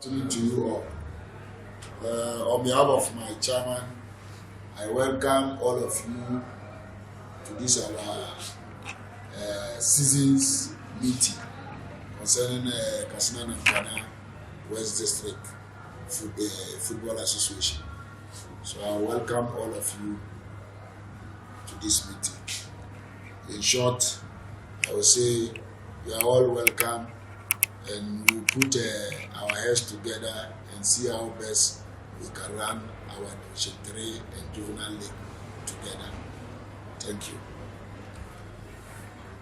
Afternoon to you all. On behalf of my chairman, I welcome all of you to this our season's meeting concerning Kasina and Ghana West District Football Association. So I welcome all of you to this meeting. In short, I will say you are all welcome, and we put our heads together and see how best we can run our Division 3 and Juvenile League together. Thank you.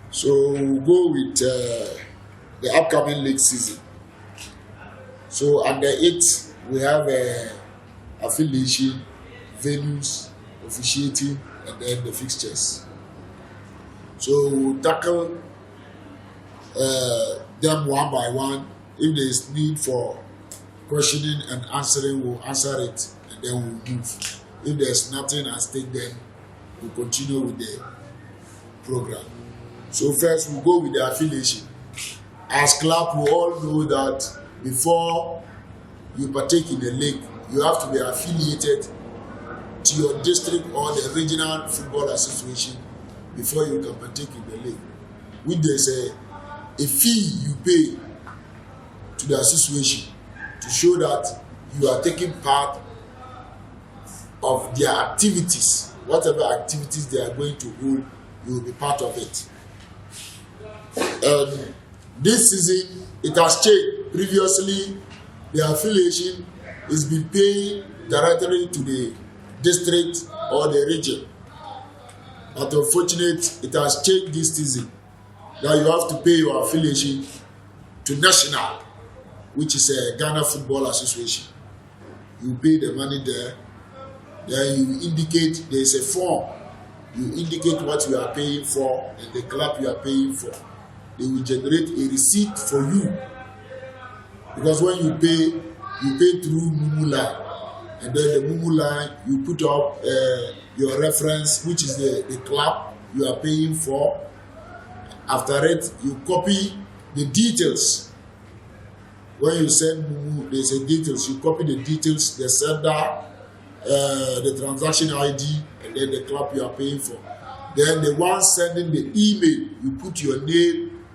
So we'll go with the upcoming league season. So under it, we have affiliation, venues, officiating, and then the fixtures. So we'll tackle them one by one. If there is need for questioning and answering, we'll answer it and then we'll move. If there's nothing at stake, then we'll continue with the program. So first we'll go with the affiliation. As club, we all know that before you partake in the league, you have to be affiliated to your district or the regional football association before you can partake in the league. Which there's a fee you pay to the association to show that you are taking part of their activities. Whatever activities they are going to hold, you will be part of it. This season, it has changed. Previously, the affiliation is been paying directly to the district or the region. But unfortunately, it has changed this season. That you have to pay your affiliation to national, which is a Ghana Football Association. You pay the money there, then you indicate there is a form. You indicate what you are paying for and the club you are paying for. They will generate a receipt for you. Because when you pay through Mumu line, and then the Mumu line, you put up your reference, which is the club you are paying for. After it, you copy the details. When you send Mumu, there's a details. You copy the details, the sender, the transaction ID, and then the club you are paying for. Then the one sending the email, you put your name,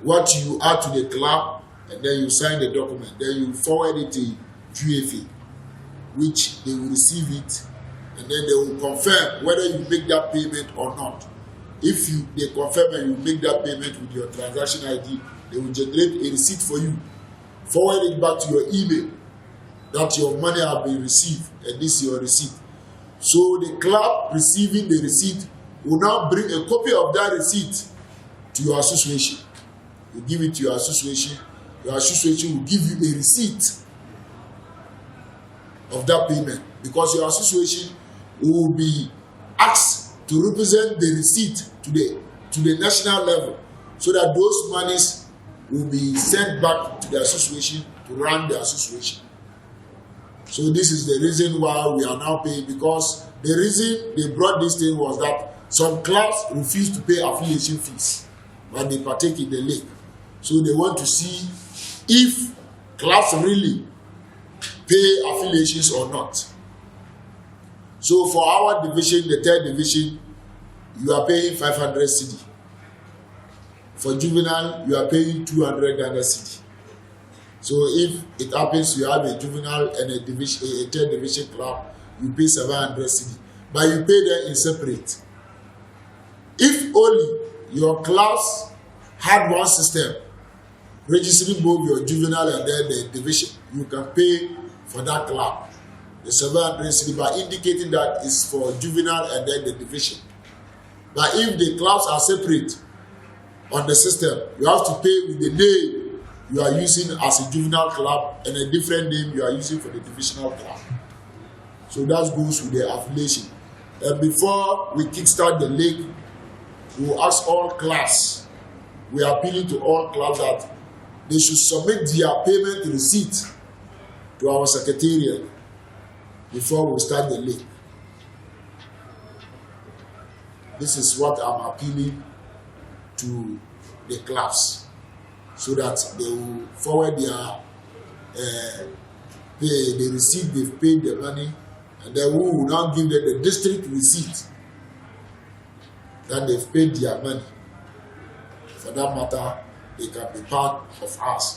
what you add to the club, and then you sign the document. Then you forward it to GFA, which they will receive it, and then they will confirm whether you make that payment or not. If they confirm and you make that payment with your transaction ID, they will generate a receipt for you. Forward it back to your email that your money has been received, and this is your receipt. So the club receiving the receipt will now bring a copy of that receipt to your association. You give it to your association will give you a receipt of that payment, because your association will be asked to represent the receipt to the national level, so that those monies will be sent back to the association to run the association. So this is the reason why we are now paying, because the reason they brought this thing was that some clubs refuse to pay affiliation fees when they partake in the league. So they want to see if clubs really pay affiliations or not. So for our division, the third division, you are paying 500 cedi. For juvenile, you are paying 200 Ghana cedi. So if it happens you have a juvenile and a third division club, you pay 700 cedi. But you pay them in separate. If only your clubs had one system, registering both your juvenile and then the division, you can pay for that club the 700 cedi by indicating that it's for juvenile and then the division. But if the clubs are separate on the system, you have to pay with the name you are using as a juvenile club and a different name you are using for the divisional club. So that goes with the affiliation. And before we kickstart the league, we will ask all clubs, we are appealing to all clubs that they should submit their payment receipt to our secretariat before we start the league. This is what I'm appealing to the clubs, so that they will forward their pay the receipt, they've paid the money, and then we will now give them the district receipt that they've paid their money. For that matter, they can be part of us.